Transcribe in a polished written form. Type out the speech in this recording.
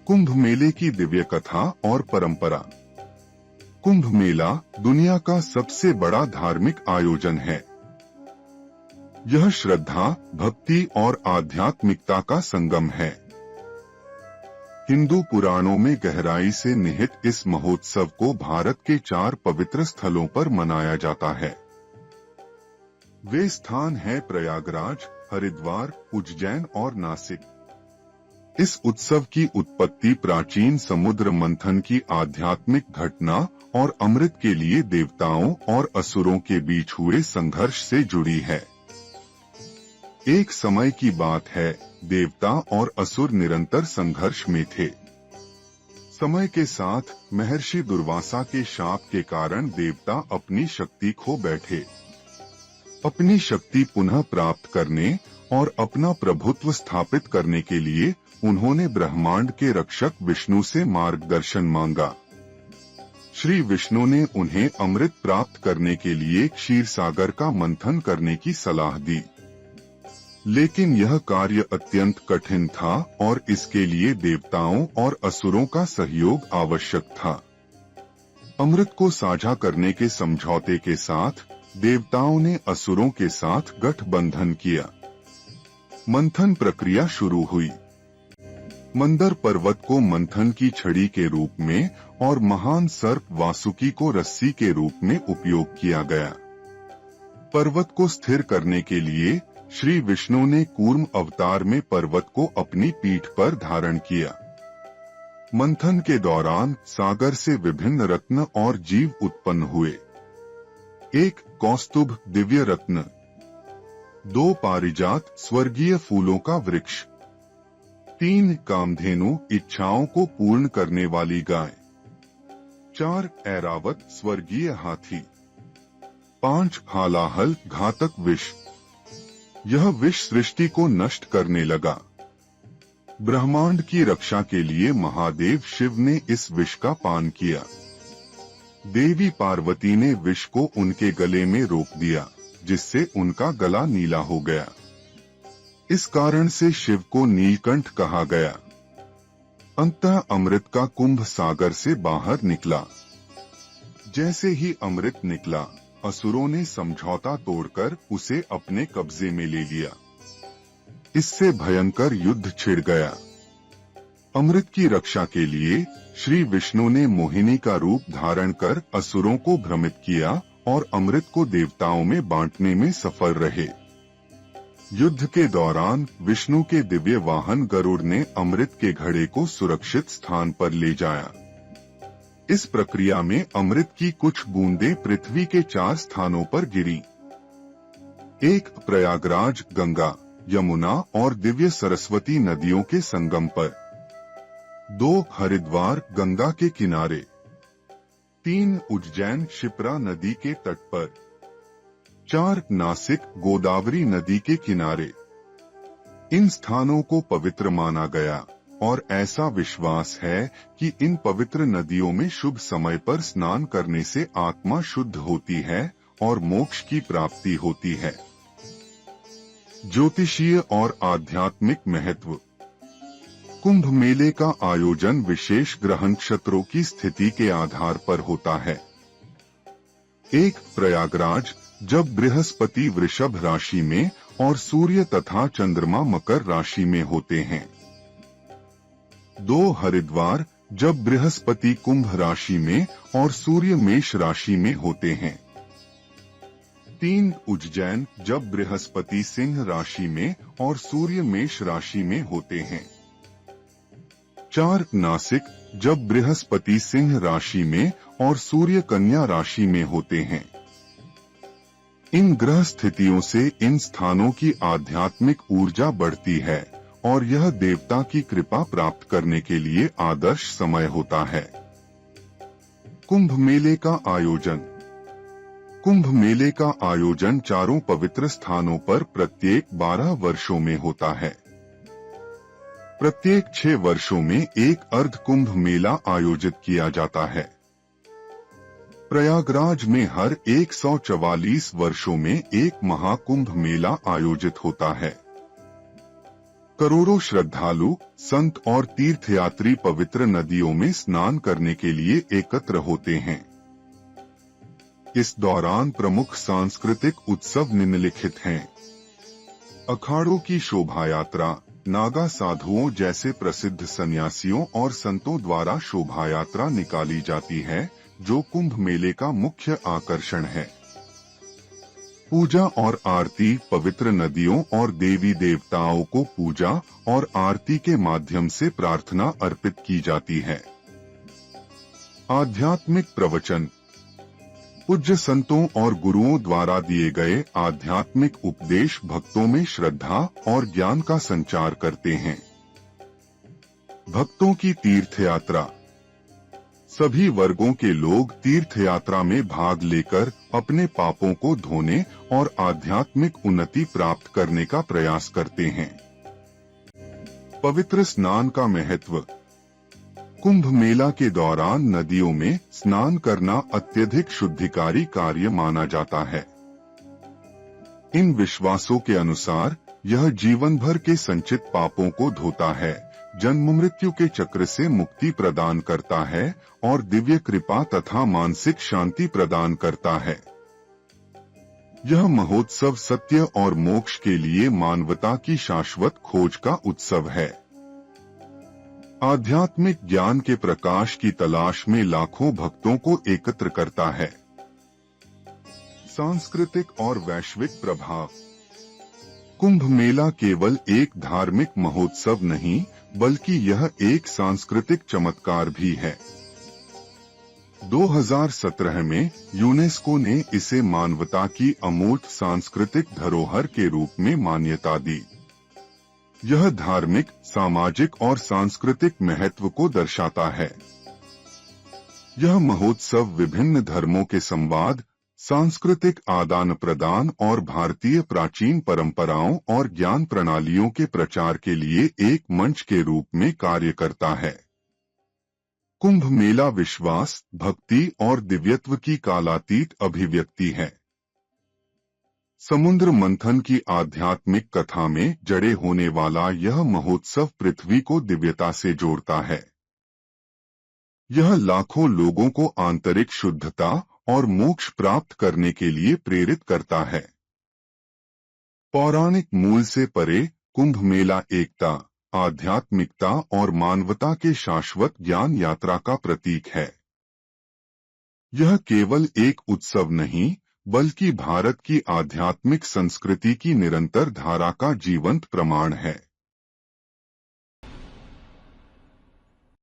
कुंभ मेले की दिव्य कथा और परंपरा। कुंभ मेला दुनिया का सबसे बड़ा धार्मिक आयोजन है। यह श्रद्धा, भक्ति और आध्यात्मिकता का संगम है। हिंदू पुराणों में गहराई से निहित इस महोत्सव को भारत के 4 पवित्र स्थलों पर मनाया जाता है। वे स्थान हैं प्रयागराज, हरिद्वार, उज्जैन और नासिक। इस उत्सव की उत्पत्ति प्राचीन समुद्र मंथन की आध्यात्मिक घटना और अमृत के लिए देवताओं और असुरों के बीच हुए संघर्ष से जुड़ी है। एक समय की बात है, देवता और असुर निरंतर संघर्ष में थे। समय के साथ महर्षि दुर्वासा के शाप के कारण देवता अपनी शक्ति खो बैठे। अपनी शक्ति पुनः प्राप्त करने और अपना प्रभुत्व स्थापित करने के लिए उन्होंने ब्रह्मांड के रक्षक विष्णु से मार्गदर्शन मांगा। श्री विष्णु ने उन्हें अमृत प्राप्त करने के लिए क्षीर सागर का मंथन करने की सलाह दी, लेकिन यह कार्य अत्यंत कठिन था और इसके लिए देवताओं और असुरों का सहयोग आवश्यक था। अमृत को साझा करने के समझौते के साथ देवताओं ने असुरों के साथ गठबंधन किया। मंथन प्रक्रिया शुरू हुई। मंदर पर्वत को मंथन की छड़ी के रूप में और महान सर्प वासुकी को रस्सी के रूप में उपयोग किया गया। पर्वत को स्थिर करने के लिए श्री विष्णु ने कूर्म अवतार में पर्वत को अपनी पीठ पर धारण किया। मंथन के दौरान सागर से विभिन्न रत्न और जीव उत्पन्न हुए। 1 कौस्तुभ दिव्य रत्न, 2 पारिजात स्वर्गीय फूलों का वृक्ष, 3 कामधेनु इच्छाओं को पूर्ण करने वाली गाय, 4 ऐरावत स्वर्गीय हाथी, 5 हालाहल घातक विष। यह विष सृष्टि को नष्ट करने लगा। ब्रह्मांड की रक्षा के लिए महादेव शिव ने इस विष का पान किया। देवी पार्वती ने विष को उनके गले में रोक दिया, जिससे उनका गला नीला हो गया। इस कारण से शिव को नीलकंठ कहा गया। अंततः अमृत का कुंभ सागर से बाहर निकला। जैसे ही अमृत निकला, असुरों ने समझौता तोड़कर उसे अपने कब्जे में ले लिया। इससे भयंकर युद्ध छिड़ गया। अमृत की रक्षा के लिए श्री विष्णु ने मोहिनी का रूप धारण कर असुरों को भ्रमित किया और अमृत को देवताओं में बांटने में सफल रहे। युद्ध के दौरान विष्णु के दिव्य वाहन गरुड़ ने अमृत के घड़े को सुरक्षित स्थान पर ले जाया। इस प्रक्रिया में अमृत की कुछ बूंदें पृथ्वी के 4 स्थानों पर गिरी। 1 प्रयागराज गंगा, यमुना और दिव्य सरस्वती नदियों के संगम पर, 2 हरिद्वार गंगा के किनारे, 3 उज्जैन शिप्रा नदी के तट पर, 4 नासिक गोदावरी नदी के किनारे। इन स्थानों को पवित्र माना गया और ऐसा विश्वास है कि इन पवित्र नदियों में शुभ समय पर स्नान करने से आत्मा शुद्ध होती है और मोक्ष की प्राप्ति होती है। ज्योतिषीय और आध्यात्मिक महत्व। कुंभ मेले का आयोजन विशेष ग्रह नक्षत्रों की स्थिति के आधार पर होता है। 1 प्रयागराज, जब बृहस्पति वृषभ राशि में और सूर्य तथा चंद्रमा मकर राशि में होते हैं। 2 हरिद्वार, जब बृहस्पति कुंभ राशि में और सूर्य मेष राशि में होते हैं। 3 उज्जैन, जब बृहस्पति सिंह राशि में और सूर्य मेष राशि में होते हैं। 4 नासिक, जब बृहस्पति सिंह राशि में और सूर्य कन्या राशि में होते हैं। इन ग्रह स्थितियों से इन स्थानों की आध्यात्मिक ऊर्जा बढ़ती है और यह देवता की कृपा प्राप्त करने के लिए आदर्श समय होता है। कुंभ मेले का आयोजन। कुंभ मेले का आयोजन 4 पवित्र स्थानों पर प्रत्येक 12 वर्षों में होता है। प्रत्येक 6 वर्षों में एक अर्ध कुंभ मेला आयोजित किया जाता है। प्रयागराज में हर 144 वर्षों में एक महाकुंभ मेला आयोजित होता है। करोड़ों श्रद्धालु, संत और तीर्थयात्री पवित्र नदियों में स्नान करने के लिए एकत्र होते हैं। इस दौरान प्रमुख सांस्कृतिक उत्सव निम्नलिखित हैं। अखाड़ों की शोभा यात्रा, नागा साधुओं जैसे प्रसिद्ध सन्यासियों और संतों द्वारा शोभा यात्रा निकाली जाती है, जो कुंभ मेले का मुख्य आकर्षण है। पूजा और आरती, पवित्र नदियों और देवी देवताओं को पूजा और आरती के माध्यम से प्रार्थना अर्पित की जाती है। आध्यात्मिक प्रवचन, पूज्य संतों और गुरुओं द्वारा दिए गए आध्यात्मिक उपदेश भक्तों में श्रद्धा और ज्ञान का संचार करते हैं। भक्तों की तीर्थ यात्रा, सभी वर्गों के लोग तीर्थ यात्रा में भाग लेकर अपने पापों को धोने और आध्यात्मिक उन्नति प्राप्त करने का प्रयास करते हैं। पवित्र स्नान का महत्व, कुंभ मेला के दौरान नदियों में स्नान करना अत्यधिक शुद्धिकारी कार्य माना जाता है। इन विश्वासों के अनुसार यह जीवन भर के संचित पापों को धोता है, जन्म मृत्यु के चक्र से मुक्ति प्रदान करता है और दिव्य कृपा तथा मानसिक शांति प्रदान करता है। यह महोत्सव सत्य और मोक्ष के लिए मानवता की शाश्वत खोज का उत्सव है। आध्यात्मिक ज्ञान के प्रकाश की तलाश में लाखों भक्तों को एकत्र करता है। सांस्कृतिक और वैश्विक प्रभाव, कुंभ मेला केवल एक धार्मिक महोत्सव नहीं, बल्कि यह एक सांस्कृतिक चमत्कार भी है। 2017 में यूनेस्को ने इसे मानवता की अमूर्त सांस्कृतिक धरोहर के रूप में मान्यता दी। यह धार्मिक, सामाजिक और सांस्कृतिक महत्व को दर्शाता है। यह महोत्सव विभिन्न धर्मों के संवाद, सांस्कृतिक आदान प्रदान और भारतीय प्राचीन परंपराओं और ज्ञान प्रणालियों के प्रचार के लिए एक मंच के रूप में कार्य करता है। कुंभ मेला विश्वास, भक्ति और दिव्यत्व की कालातीत अभिव्यक्ति है। समुद्र मंथन की आध्यात्मिक कथा में जड़े होने वाला यह महोत्सव पृथ्वी को दिव्यता से जोड़ता है। यह लाखों लोगों को आंतरिक शुद्धता और मोक्ष प्राप्त करने के लिए प्रेरित करता है। पौराणिक मूल से परे, कुंभ मेला एकता, आध्यात्मिकता और मानवता के शाश्वत ज्ञान यात्रा का प्रतीक है। यह केवल एक उत्सव नहीं, बल्कि भारत की आध्यात्मिक संस्कृति की निरंतर धारा का जीवंत प्रमाण है।